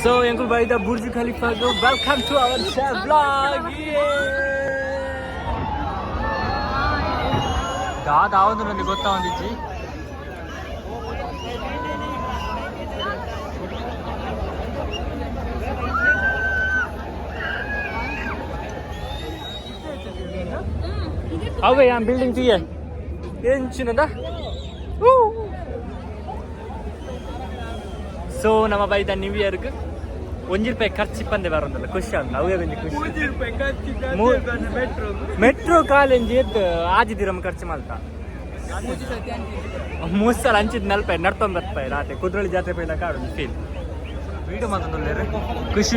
So Uncle by the Burj Khalifa go welcome to our vlog. ಯಾವ್ದು ನನಗೆ ಗೊತ್ತಾ ಒಂದಿಜ್ಜಿ ಅವೇ ಆ ಬಿಲ್ಡಿಂಗ್ తీయ ఏం చిన్నదా ಸೊ ನಮ್ಮ ಬೈದ ನ್ಯೂ ಇಯರ್ಗೆ ₹1 ಖರ್ಚು ಪಂದೆ ಬರೋದಲ್ಲ ಖುಷಿ ಅಂತ ಅವೇ ಬಂದು ಖುಷಿ ಮೆಟ್ರೋ ಕಾಲೇಜ್ ಆಜಿದಿರಮ್ಮ ಖರ್ಚು ಮಾಡ್ತಾ 3 ಸಲ ಹಂಚಿದ್ ₹40 ನಡ್ತೊಂಬತ್ತು ರಾತ್ರಿ ಕುದ್ರಳ್ಳಿ ಜಾತ್ರೆ ಪೈಲ ಕಾಡು ಫೀಲ್ ವೀಡಿಯೋ ಮಾತೊಂದು ಖುಷಿ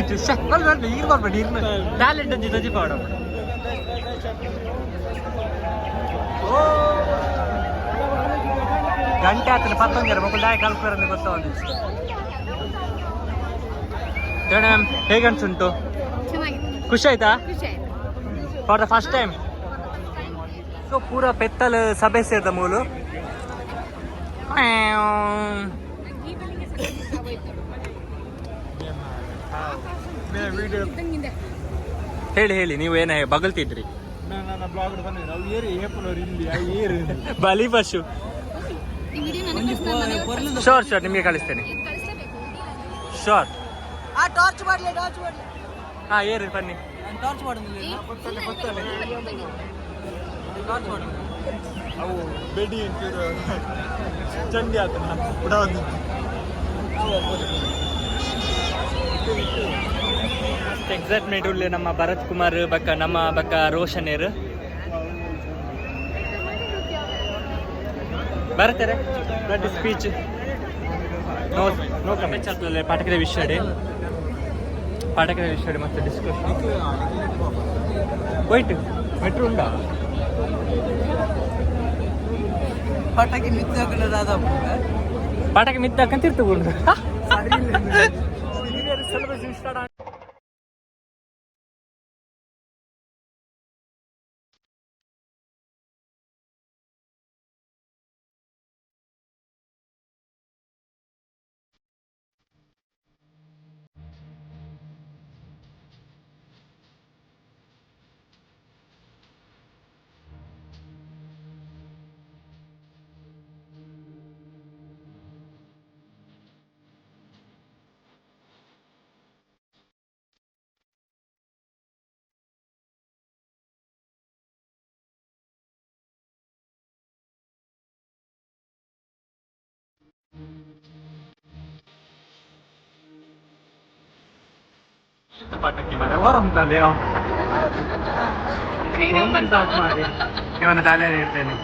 ಈಗ ಬರ್ಬೇಡಿ ಟ್ಯಾಲೆಂಟ್ ಅಂಜಿ ರಜಿ ಪಾಡ ಗಂಟೆ ಆಗ್ತದೆ 11 ಮಕ್ಕಳು ಡಾಯ್ ಕಲ್ಪರಂದು ಗೊತ್ತಾ ಒಂದು ಮೇಡಮ್ ಹೇಗೆ ಅನ್ಸುಂಟು ಖುಷಿ ಆಯ್ತಾ for the first time so ಪೂರ ಪೆತ್ತಲ್ ಸಭೆ ಸೇರಿದ ಮೂಲು ಹೇಳಿ ಹೇಳಿ ನೀವು ಏನ ಬಗಲ್ತಿದ್ರಿ ಬಲಿ ಪಶು ಶೋರ್ ಶೋರ್ ನಿಮಗೆ ಕಳಿಸ್ತೇನೆ ಶೋರ್ ಹಾಂ ಏರಿ ಬನ್ನಿ ಅವು ಬೆಡಿ ಚಂಡಿ ಆತ ಎಕ್ಸೈಟ್ಮೆಂಟ್ ಉಳ್ಳಿ ನಮ್ಮ ಭರತ್ ಕುಮಾರ್ ಬಕ್ಕ ನಮ್ಮ ಬಕ್ಕ ರೋಷನ್ ಏರು ಬರ್ತಾರೆ ಸ್ಪೀಚ್ ನೋ ಕಮೆಂಟ್ಸ್ ಆಗ್ತದೆ ಪಾಠಕದ ವಿಷಯ ಮತ್ತೆ ಡಿಸ್ಕಷನ್ ವೈಟ್ ಮೆಟ್ರೋ ಉಂಟಾ ಪಟಾಕಿ ಮಿತ್ತಾಕಂತ ಇರ್ತಗೊಂಡು ಸೆಲೆಬ್ರೇಷನ್ ಸ್ಟಾರ್ಟ್ ಪಟಾಕಿ ಮನೆ ಹೊರಂತಲ್ಲ ಇವನ ತಲೆ ಇರ್ತೇನೆ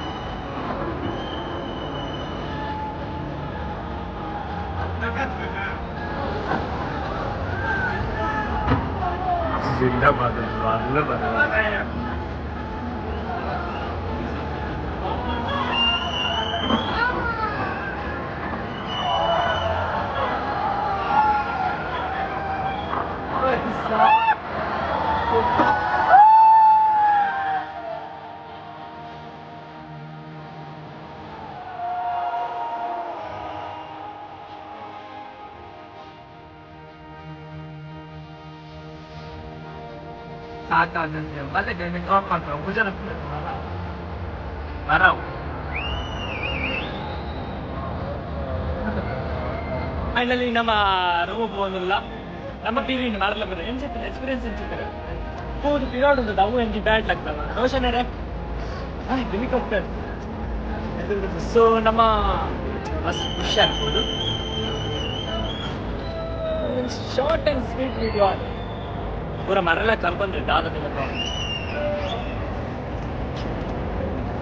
ಜಿಂದಾಬಾದ್ ಅಲ್ಲ ಬರ ಫೈನಲಿ ನಮ್ಮ ರೂಮ್ ಬಂದಿಲ್ಲ ನಮ್ಮ ಟಿವಿ ಮಾಡಲ್ಲ ಬರ ಎಕ್ಸ್ಪೀರಿಯನ್ಸ್ ಅನ್ಸುತ್ತಾರೆ ಹೋದು ಪಿರಿಯಡ್ ಉಂಟು ಅವು ಎಂಜಿ ಬ್ಯಾಡ್ ಆಗ್ತಲ್ಲ ರೋಷನ್ ಹೆಲಿಕಾಪ್ಟರ್ ಸೊ ನಮ್ಮ ಮಸ್ತ್ ಖುಷಿ ಆಗ್ಬೋದು ಶಾರ್ಟ್ ಆ್ಯಂಡ್ ಸ್ವೀಟ್ ವಿಡಿಯೋ ಪೂರ ಮರೆಲ್ಲ ಕರ್ಕೊಂಡ್ರೆ ದಾದನೆಲ್ಲ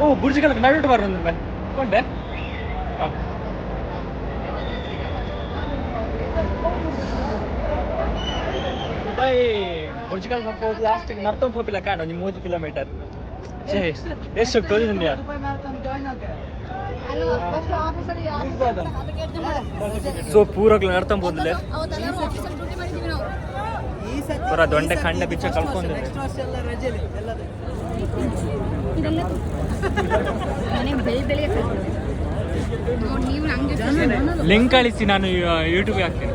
ಓ ಬುರ್ಜ್ ಖಲೀಫಾ ನಡುವೆ ಬರೋದು ಕೊಂಡೆ ಬುರ್ಜ್ ಖಲೀಫಾ ಹೋಗಿ ಲಾಸ್ಟಿಗೆ ನರ್ತೊಂದು ಹೋಗಿಲ್ಲ ಕಾಣೋ ನಿಮ್ಮ 3 ಕಿಲೋಮೀಟರ್ ಎಷ್ಟು ಹೋಗ್ತದೆ ಸೊ ಪೂರಗ್ಲು ನಡ್ತಂಬ ಹೋದ್ಲೆ ಪೂರ ದೊಂಡೆ ಖಂಡ ಬಿಚ್ಚ ಕಳ್ಕೊಂಡು ಲಿಂಕ್ ಕಳಿಸಿ ನಾನು ಯೂಟ್ಯೂಬ್ಗೆ ಹಾಕ್ತೇನೆ